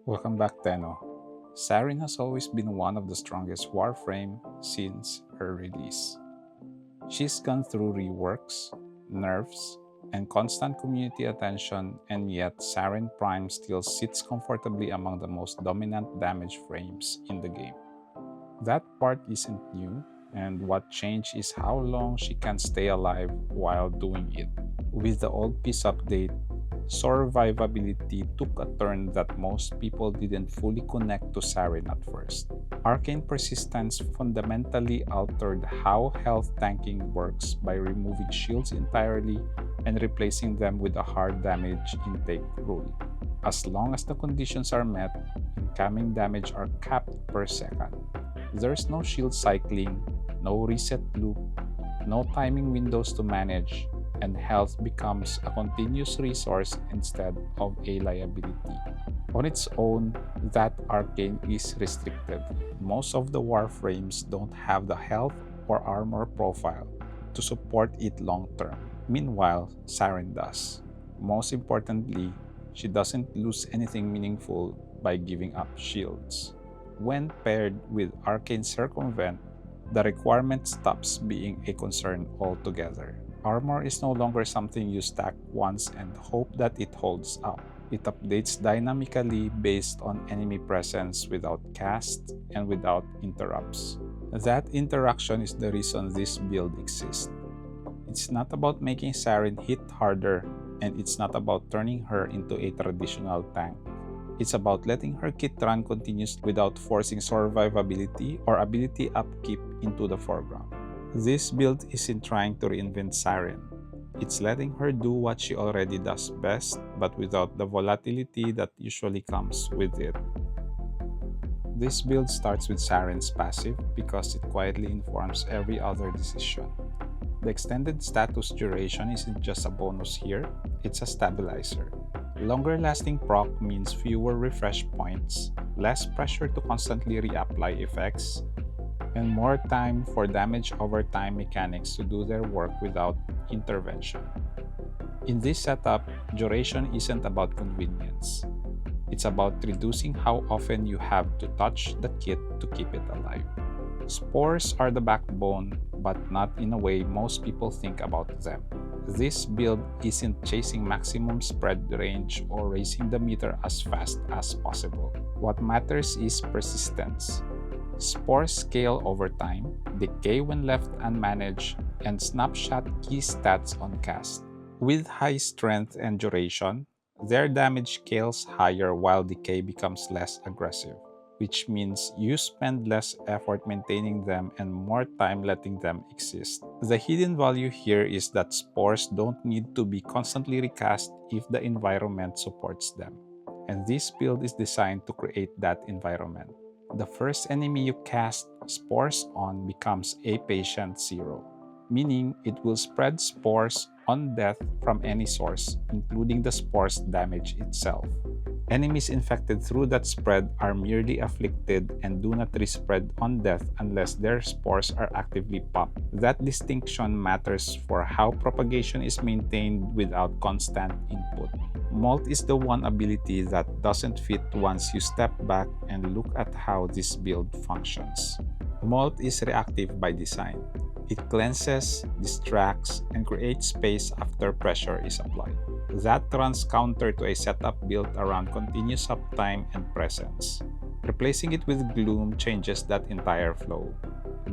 Welcome back, Tenno. Saryn has always been one of the strongest Warframe since her release. She's gone through reworks, nerfs, and constant community attention, and yet Saryn Prime still sits comfortably among the most dominant damage frames in the game. That part isn't new, and what changed is how long she can stay alive while doing it. With the old peace update, survivability took a turn that most people didn't fully connect to Saryn at first. Arcane Persistence fundamentally altered how health tanking works by removing shields entirely and replacing them with a hard damage intake rule. As long as the conditions are met, incoming damage are capped per second. There's no shield cycling, no reset loop, no timing windows to manage, and health becomes a continuous resource instead of a liability. On its own, that arcane is restrictive. Most of the warframes don't have the health or armor profile to support it long term. Meanwhile, Saryn does. Most importantly, she doesn't lose anything meaningful by giving up shields. When paired with Arcane Circumvent, the requirement stops being a concern altogether. Armor is no longer something you stack once and hope that it holds up. It updates dynamically based on enemy presence without cast and without interrupts. That interaction is the reason this build exists. It's not about making Saryn hit harder, and it's not about turning her into a traditional tank. It's about letting her kit run continuously without forcing survivability or ability upkeep into the foreground. This build isn't trying to reinvent Saryn. It's letting her do what she already does best, but without the volatility that usually comes with it. This build starts with Saryn's passive because it quietly informs every other decision. The extended status duration isn't just a bonus here, it's a stabilizer. Longer lasting proc means fewer refresh points, less pressure to constantly reapply effects, and more time for damage over time mechanics to do their work without intervention. In this setup, duration isn't about convenience. It's about reducing how often you have to touch the kit to keep it alive. Spores are the backbone, but not in a way most people think about them. This build isn't chasing maximum spread range or raising the meter as fast as possible. What matters is persistence. Spores scale over time, decay when left unmanaged, and snapshot key stats on cast. With high strength and duration, their damage scales higher while decay becomes less aggressive, which means you spend less effort maintaining them and more time letting them exist. The hidden value here is that spores don't need to be constantly recast if the environment supports them, and this build is designed to create that environment. The first enemy you cast spores on becomes a patient zero, meaning it will spread spores on death from any source, including the spore's damage itself. Enemies infected through that spread are merely afflicted and do not respread on death unless their spores are actively popped. That distinction matters for how propagation is maintained without constant input. Molt is the one ability that doesn't fit once you step back and look at how this build functions. Molt is reactive by design. It cleanses, distracts, and creates space after pressure is applied. That runs counter to a setup built around continuous uptime and presence. Replacing it with Gloom changes that entire flow.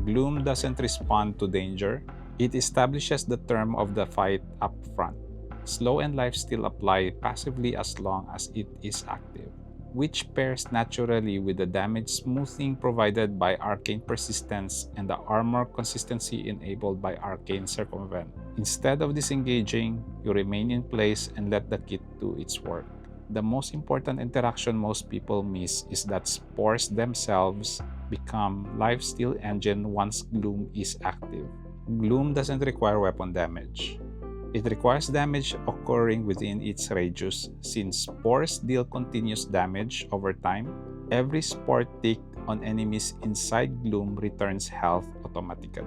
Gloom doesn't respond to danger, it establishes the term of the fight up front. Slow and lifesteal apply passively as long as it is active, which pairs naturally with the damage smoothing provided by Arcane Persistence and the armor consistency enabled by Arcane Circumvent. Instead of disengaging, you remain in place and let the kit do its work. The most important interaction most people miss is that spores themselves become lifesteal engine once Gloom is active. Gloom doesn't require weapon damage. It requires damage occurring within its radius. Since spores deal continuous damage over time, every spore tick on enemies inside Gloom returns health automatically.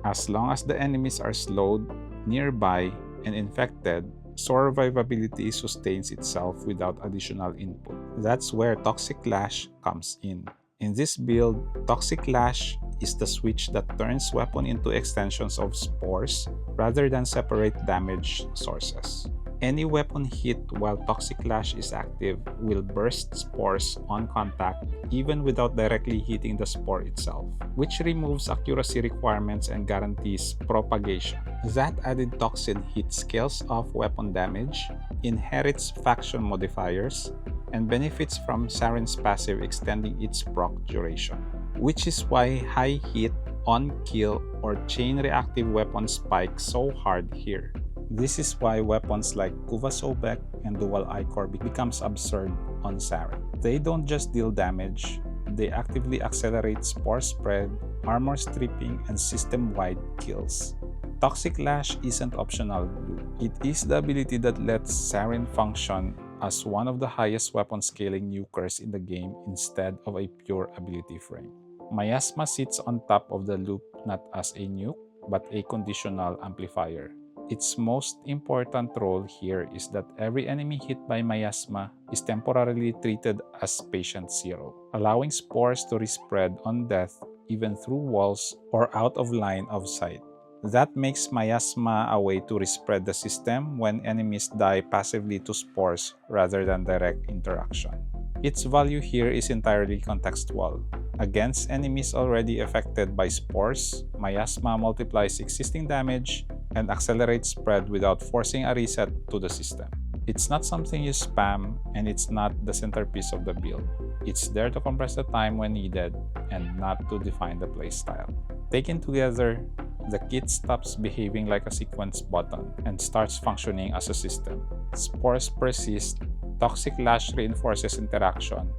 As long as the enemies are slowed, nearby, and infected, survivability sustains itself without additional input. That's where Toxic Lash comes in. In this build, Toxic Lash is the switch that turns weapon into extensions of spores rather than separate damage sources. Any weapon hit while Toxic Lash is active will burst spores on contact even without directly hitting the spore itself, which removes accuracy requirements and guarantees propagation. That added toxin hit scales off weapon damage, inherits faction modifiers, and benefits from Saryn's passive extending its proc duration, which is why high hit, on-kill, or chain-reactive weapons spike so hard here. This is why weapons like Kuva Sobek and dual Ichor becomes absurd on Saryn. They don't just deal damage, they actively accelerate spore spread, armor stripping, and system-wide kills. Toxic Lash isn't optional glue. It is the ability that lets Saryn function as one of the highest weapon scaling nukers in the game instead of a pure ability frame. Miasma sits on top of the loop not as a nuke, but a conditional amplifier. Its most important role here is that every enemy hit by Miasma is temporarily treated as patient zero, allowing spores to respread on death even through walls or out of line of sight. That makes Miasma a way to respread the system when enemies die passively to spores rather than direct interaction. Its value here is entirely contextual. Against enemies already affected by spores, Miasma multiplies existing damage and accelerates spread without forcing a reset to the system. It's not something you spam, and it's not the centerpiece of the build. It's there to compress the time when needed and not to define the playstyle. Taken together, the kit stops behaving like a sequence button and starts functioning as a system. Spores persist, Toxic Lash reinforces interaction,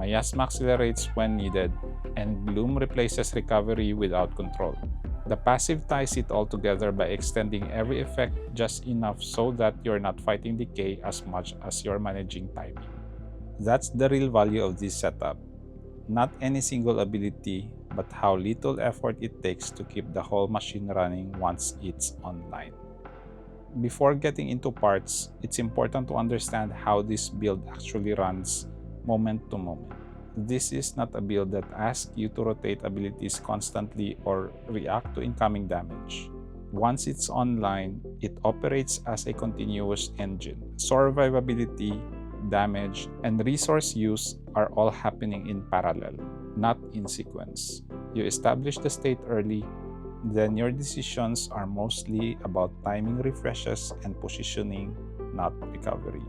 Miasma accelerates when needed, and Gloom replaces recovery without control. The passive ties it all together by extending every effect just enough so that you're not fighting decay as much as you're managing timing. That's the real value of this setup. Not any single ability, but how little effort it takes to keep the whole machine running once it's online. Before getting into parts, it's important to understand how this build actually runs moment to moment. This is not a build that asks you to rotate abilities constantly or react to incoming damage. Once it's online, it operates as a continuous engine. Survivability, damage, and resource use are all happening in parallel, not in sequence. You establish the state early, then your decisions are mostly about timing refreshes and positioning, not recovery.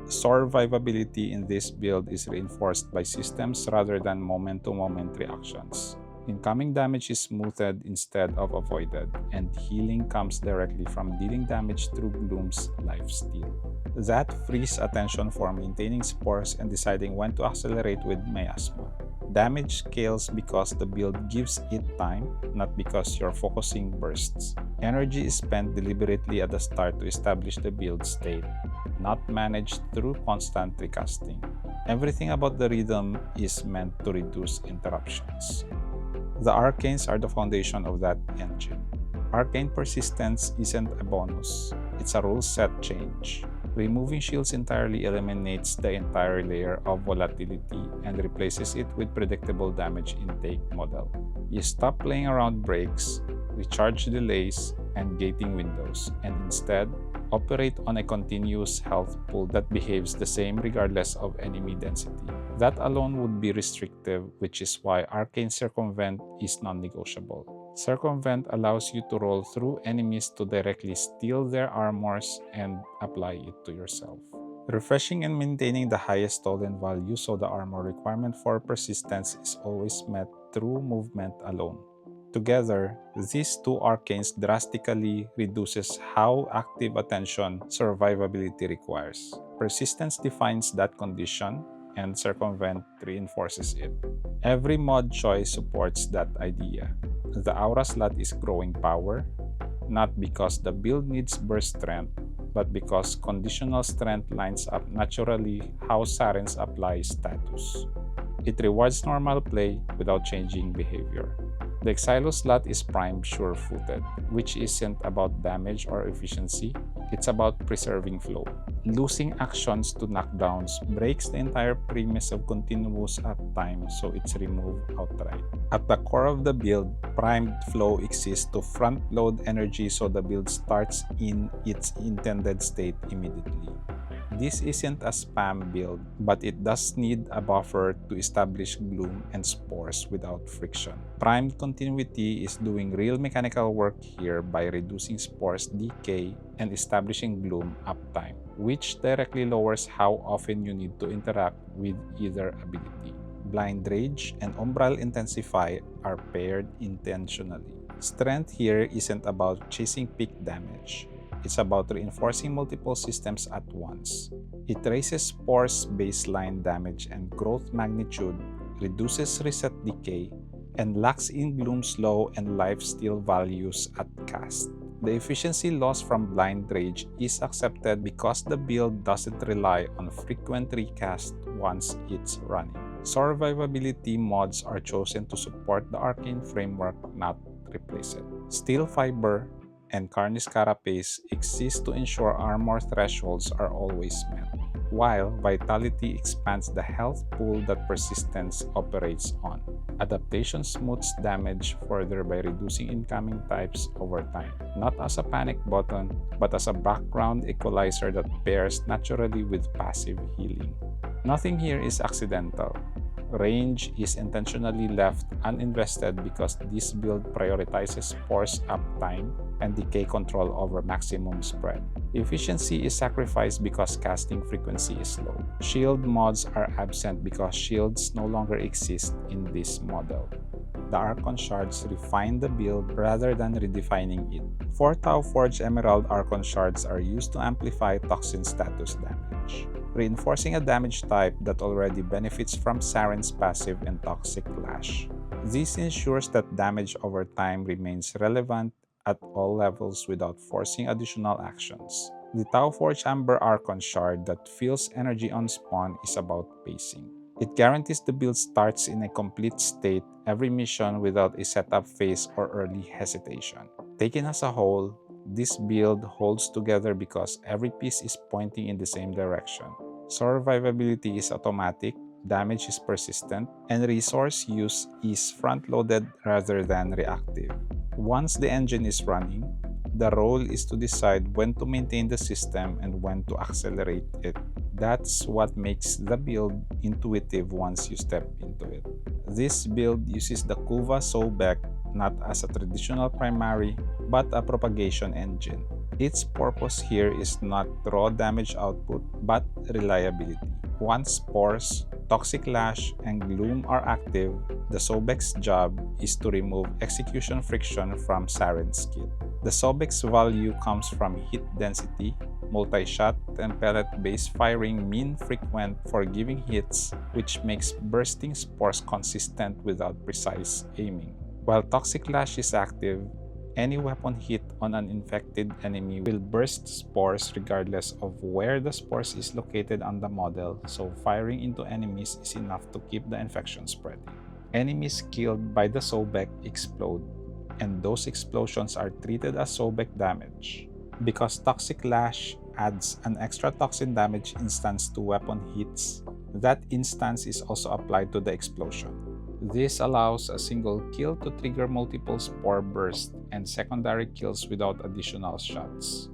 Survivability in this build is reinforced by systems rather than moment-to-moment reactions. Incoming damage is smoothed instead of avoided, and healing comes directly from dealing damage through Gloom's lifesteal. That frees attention for maintaining spores and deciding when to accelerate with Miasma. Damage scales because the build gives it time, not because you're focusing bursts. Energy is spent deliberately at the start to establish the build state, not managed through constant recasting. Everything about the rhythm is meant to reduce interruptions. The Arcanes are the foundation of that engine. Arcane Persistence isn't a bonus, it's a rule set change. Removing shields entirely eliminates the entire layer of volatility and replaces it with predictable damage intake model. You stop playing around breaks, recharge delays, and gating windows, and instead, operate on a continuous health pool that behaves the same regardless of enemy density. That alone would be restrictive, which is why Arcane Circumvent is non-negotiable. Circumvent allows you to roll through enemies to directly steal their armors and apply it to yourself, refreshing and maintaining the highest stolen value so the armor requirement for persistence is always met through movement alone. Together, these two arcanes drastically reduces how active attention survivability requires. Persistence defines that condition, and Circumvent reinforces it. Every mod choice supports that idea. The aura slot is growing power, not because the build needs burst strength, but because conditional strength lines up naturally how Saryn's applies status. It rewards normal play without changing behavior. The Exilo slot is prime sure-footed, which isn't about damage or efficiency, It's about preserving flow. Losing actions to knockdowns breaks the entire premise of continuous uptime, so it's removed outright. At the core of the build, primed flow exists to front-load energy so the build starts in its intended state immediately. This isn't a spam build, but it does need a buffer to establish Gloom and Spores without friction. Primed continuity is doing real mechanical work here by reducing Spores decay and establishing Gloom uptime, which directly lowers how often you need to interact with either ability. Blind Rage and Umbral Intensify are paired intentionally. Strength here isn't about chasing peak damage. It's about reinforcing multiple systems at once. It raises Spores' baseline damage and growth magnitude, reduces reset decay, and locks in Gloom's low and lifesteal values at cast. The efficiency loss from Blind Rage is accepted because the build doesn't rely on frequent recast once it's running. Survivability mods are chosen to support the Arcane framework, not replace it. Steel Fiber and Carni's Carapace exist to ensure armor thresholds are always met, while Vitality expands the health pool that Persistence operates on. Adaptation smooths damage further by reducing incoming types over time, not as a panic button, but as a background equalizer that pairs naturally with passive healing. Nothing here is accidental. Range is intentionally left uninvested because this build prioritizes Spores uptime and decay control over maximum spread. Efficiency is sacrificed because casting frequency is low. Shield mods are absent because shields no longer exist in this model. The Archon Shards refine the build rather than redefining it. 4 Tau Forge Emerald Archon Shards are used to amplify toxin status damage, reinforcing a damage type that already benefits from Saryn's passive and toxic Lash. This ensures that damage over time remains relevant at all levels without forcing additional actions. The Tau Forge Amber Archon Shard that fills energy on spawn is about pacing. It guarantees the build starts in a complete state every mission without a setup phase or early hesitation. Taken as a whole, this build holds together because every piece is pointing in the same direction. Survivability is automatic, damage is persistent, and resource use is front-loaded rather than reactive. Once the engine is running, the role is to decide when to maintain the system and when to accelerate it. That's what makes the build intuitive once you step into it. This build uses the Kuva Sobek not as a traditional primary, but a propagation engine. Its purpose here is not raw damage output, but reliability. Once Spores, Toxic Lash, and Gloom are active, the Sobek's job is to remove execution friction from Saryn's kit. The Sobek's value comes from hit density, multi-shot and pellet-based firing mean frequent forgiving hits, which makes bursting Spores consistent without precise aiming. While Toxic Lash is active, any weapon hit on an infected enemy will burst Spores regardless of where the Spores is located on the model, so firing into enemies is enough to keep the infection spreading. Enemies killed by the Sobek explode, and those explosions are treated as Sobek damage. Because Toxic Lash adds an extra toxin damage instance to weapon hits, that instance is also applied to the explosion. This allows a single kill to trigger multiple spore bursts and secondary kills without additional shots.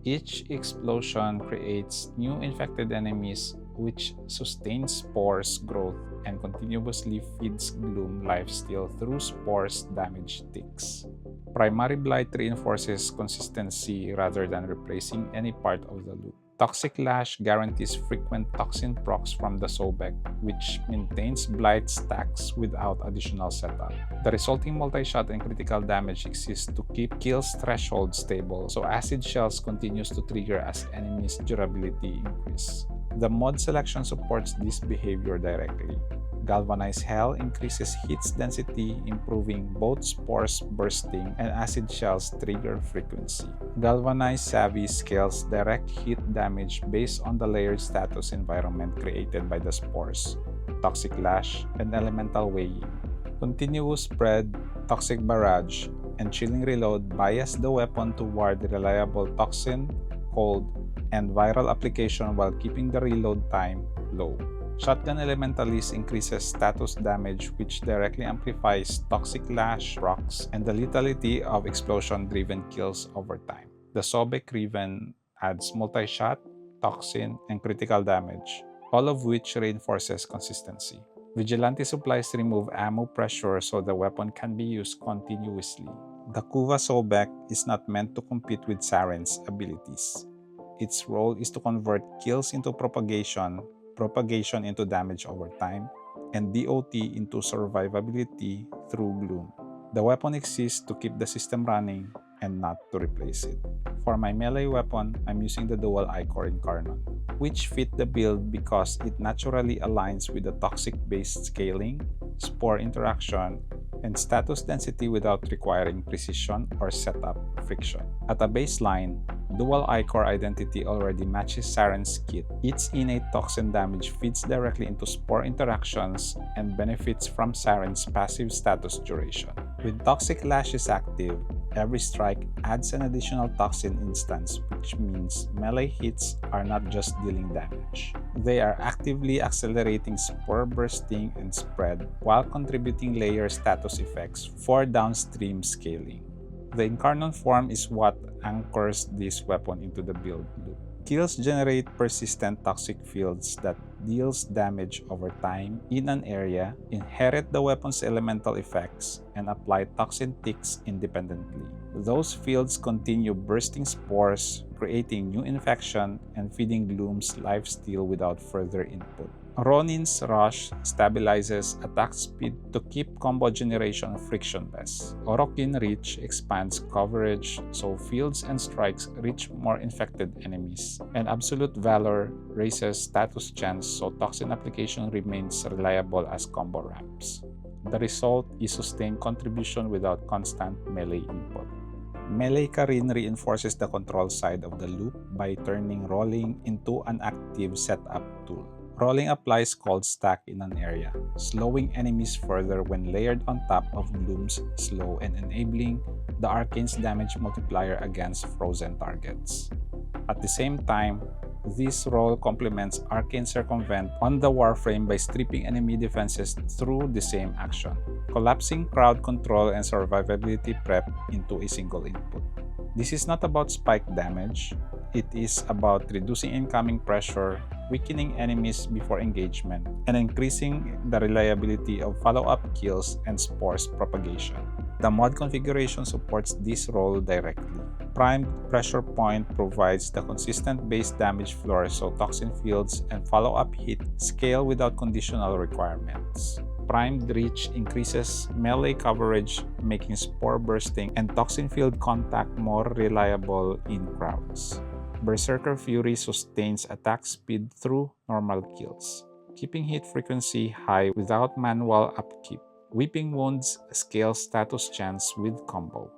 Each explosion creates new infected enemies, which sustains Spores' growth and continuously feeds Gloom lifesteal through Spores' damage ticks. Primary Blight reinforces consistency rather than replacing any part of the loop. Toxic Lash guarantees frequent toxin procs from the Sobek, which maintains Blight stacks without additional setup. The resulting multi-shot and critical damage exists to keep kills threshold stable, so Acid Shells continues to trigger as enemies' durability increase. The mod selection supports this behavior directly. Galvanize Hell increases hits density, improving both Spores bursting and Acid Shells trigger frequency. Galvanize Savvy scales direct hit damage based on the layered status environment created by the Spores, Toxic Lash, and Elemental Weighing. Continuous Spread, Toxic Barrage, and Chilling Reload bias the weapon toward reliable toxin, cold, and viral application while keeping the reload time low. Shotgun Elementalist increases status damage, which directly amplifies toxic lash, procs, and the lethality of explosion-driven kills over time. The Sobek Riven adds multi-shot, toxin, and critical damage, all of which reinforces consistency. Vigilante supplies remove ammo pressure so the weapon can be used continuously. The Kuva Sobek is not meant to compete with Saryn's abilities. Its role is to convert kills into propagation, propagation into damage over time, and DOT into survivability through Gloom. The weapon exists to keep the system running and not to replace it. For my melee weapon, I'm using the dual Ichor Incarnon, which fit the build because it naturally aligns with the toxic-based scaling, spore interaction, and status density without requiring precision or setup friction. At a baseline, dual Ichor identity already matches Saryn's kit. Its innate toxin damage feeds directly into spore interactions and benefits from Saryn's passive status duration. When Toxic Lash is active, every strike adds an additional toxin instance, which means melee hits are not just dealing damage. They are actively accelerating spore bursting and spread while contributing layer status effects for downstream scaling. The Incarnon form is what anchors this weapon into the build loop. Kills generate persistent toxic fields that deals damage over time in an area, inherit the weapon's elemental effects, and apply toxin ticks independently. Those fields continue bursting spores, creating new infection, and feeding Gloom's lifesteal without further input. Ronin's Rush stabilizes attack speed to keep combo generation frictionless. Orokin Reach expands coverage so fields and strikes reach more infected enemies. And Absolute Valor raises status chance so toxin application remains reliable as combo ramps. The result is sustained contribution without constant melee input. Melee Karin reinforces the control side of the loop by turning rolling into an active setup tool. Rolling applies cold stack in an area, slowing enemies further when layered on top of Gloom's slow and enabling the Arcane's damage multiplier against frozen targets. At the same time, this role complements Arcane Circumvent on the Warframe by stripping enemy defenses through the same action, collapsing crowd control and survivability prep into a single input. This is not about spike damage, it is about reducing incoming pressure, weakening enemies before engagement, and increasing the reliability of follow-up kills and spores propagation. The mod configuration supports this role directly. Primed Pressure Point provides the consistent base damage floor so toxin fields and follow-up hit scale without conditional requirements. Primed Reach increases melee coverage, making spore bursting and toxin field contact more reliable in crowds. Berserker Fury sustains attack speed through normal kills, keeping hit frequency high without manual upkeep. Weeping Wounds scales status chance with combo,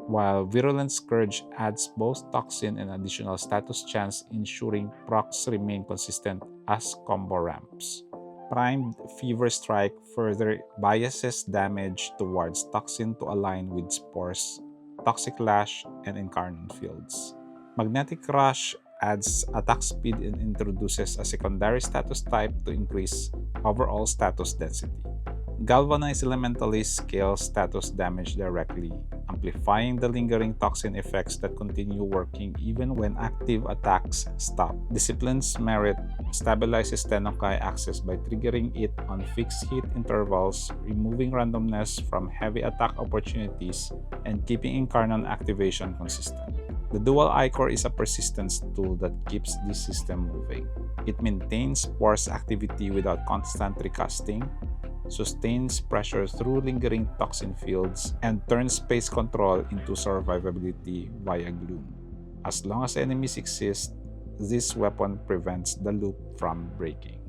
while Virulent Scourge adds both toxin and additional status chance, ensuring procs remain consistent as combo ramps. Primed Fever Strike further biases damage towards toxin to align with spores, Toxic Lash, and Incarnon fields. Magnetic Rush adds attack speed and introduces a secondary status type to increase overall status density. Galvanized Elementalist scales status damage directly, amplifying the lingering toxin effects that continue working even when active attacks stop. Discipline's Merit stabilizes Tennokai access by triggering it on fixed hit intervals, removing randomness from heavy attack opportunities, and keeping Incarnon activation consistent. The dual Ichor is a persistence tool that keeps this system moving. It maintains Spores activity without constant recasting, sustains pressure through lingering toxin fields, and turns space control into survivability via Gloom. As long as enemies exist, this weapon prevents the loop from breaking.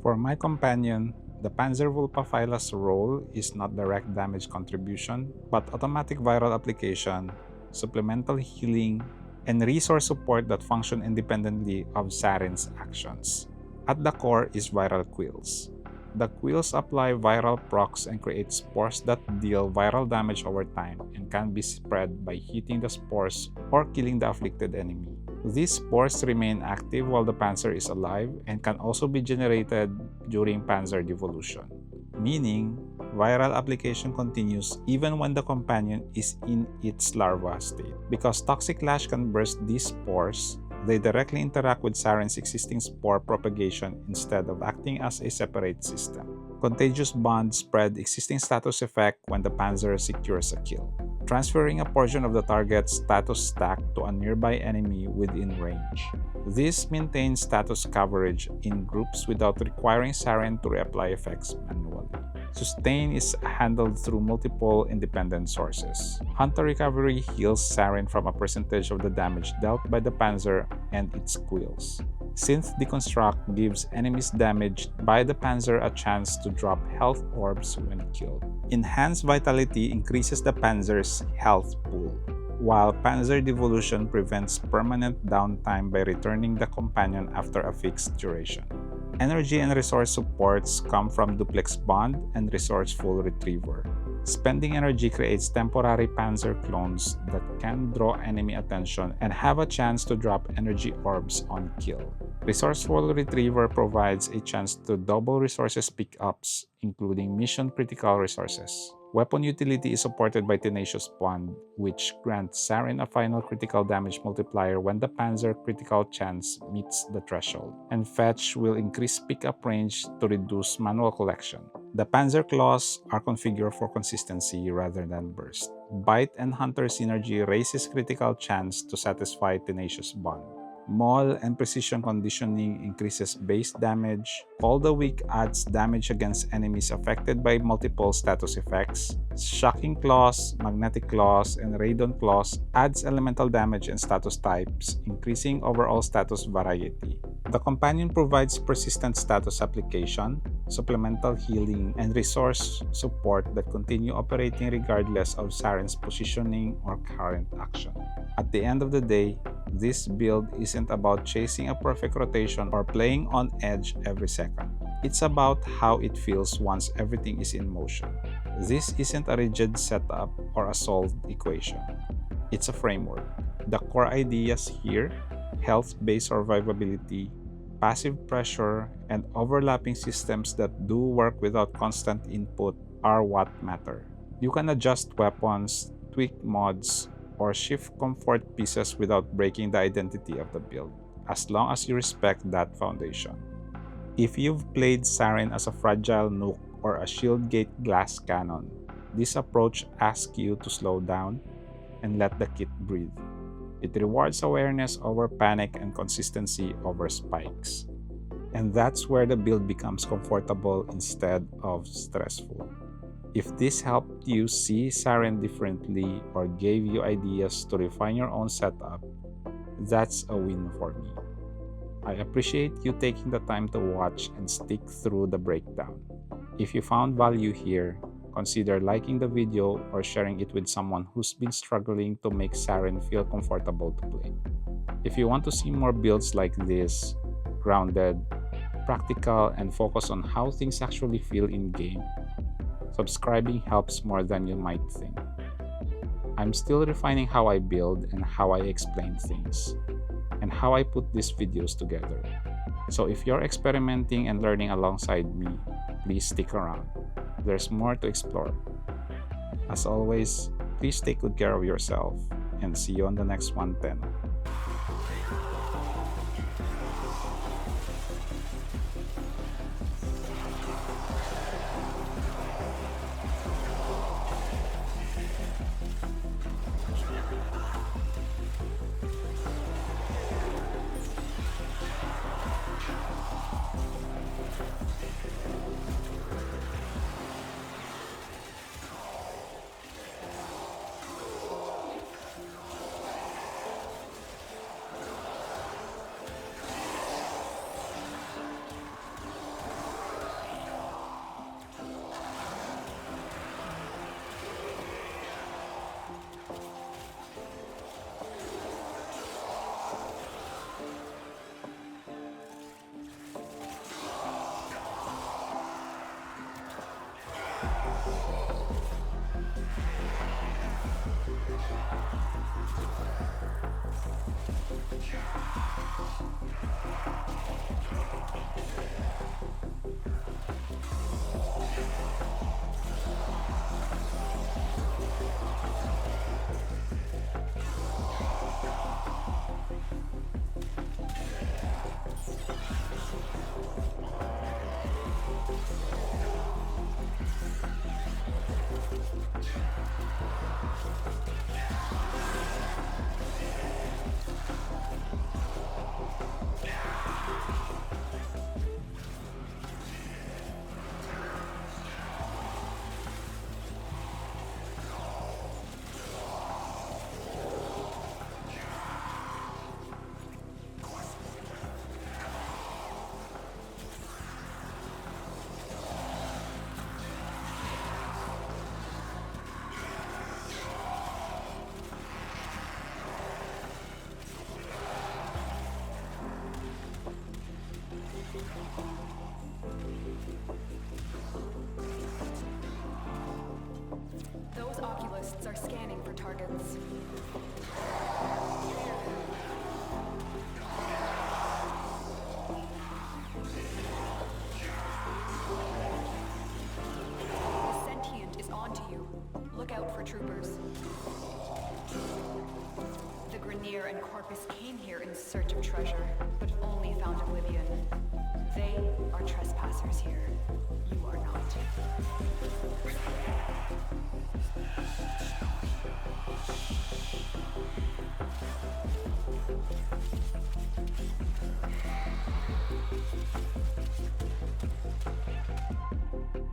For my companion, the Panzer Vulpaphyla's role is not direct damage contribution, but automatic viral application, supplemental healing, and resource support that function independently of Saryn's actions. At the core is Viral Quills. The quills apply viral procs and create spores that deal viral damage over time and can be spread by hitting the spores or killing the afflicted enemy. These spores remain active while the Panzer is alive and can also be generated during Panzer devolution, meaning viral application continues even when the companion is in its larva state. Because toxic Lash can burst these spores, they directly interact with Saryn's existing spore propagation instead of acting as a separate system. Contagious bonds spread existing status effect when the Panzer secures a kill, transferring a portion of the target's status stack to a nearby enemy within range. This maintains status coverage in groups without requiring Saryn to reapply effects manually. Sustain is handled through multiple independent sources. Hunter Recovery heals Saryn from a percentage of the damage dealt by the Panzer and its quills. Synth Deconstruct gives enemies damaged by the Panzer a chance to drop health orbs when killed. Enhanced Vitality increases the Panzer's health pool, while Panzer Devolution prevents permanent downtime by returning the companion after a fixed duration. Energy and resource supports come from Duplex Bond and Resourceful Retriever. Spending energy creates temporary Panzer clones that can draw enemy attention and have a chance to drop energy orbs on kill. Resourceful Retriever provides a chance to double resources pickups, including mission-critical resources. Weapon utility is supported by Tenacious Bond, which grants Saryn a final critical damage multiplier when the Panzer critical chance meets the threshold, and Fetch will increase pickup range to reduce manual collection. The Panzer Claws are configured for consistency rather than burst. Bite and Hunter synergy raises critical chance to satisfy Tenacious Bond. Molt and Precision Conditioning increases base damage. Call the Weak adds damage against enemies affected by multiple status effects. Shocking Claws, Magnetic Claws, and Radon Claws adds elemental damage and status types, increasing overall status variety. The companion provides persistent status application, supplemental healing, and resource support that continue operating regardless of Saryn's positioning or current action. At the end of the day, this build isn't about chasing a perfect rotation or playing on edge every second. It's about how it feels once everything is in motion. This isn't a rigid setup or a solved equation. It's a framework. The core ideas here, health-based survivability, passive pressure, and overlapping systems that do work without constant input are what matter. You can adjust weapons, tweak mods, or shift comfort pieces without breaking the identity of the build, as long as you respect that foundation. If you've played Saryn as a fragile nuke or a shield gate glass cannon, this approach asks you to slow down and let the kit breathe. It rewards awareness over panic and consistency over spikes. And that's where the build becomes comfortable instead of stressful. If this helped you see Saryn differently or gave you ideas to refine your own setup, that's a win for me. I appreciate you taking the time to watch and stick through the breakdown. If you found value here, consider liking the video or sharing it with someone who's been struggling to make Saryn feel comfortable to play. If you want to see more builds like this, grounded, practical, and focus on how things actually feel in-game, subscribing helps more than you might think. I'm still refining how I build and how I explain things, and how I put these videos together. So if you're experimenting and learning alongside me, please stick around. There's more to explore. As always, please take good care of yourself, and see you on the next 110. scanning for targets. The sentient is onto you. Look out for troopers. The Grenier and Corpus came here in search of treasure, but only found oblivion. They are trespassers here. You are not.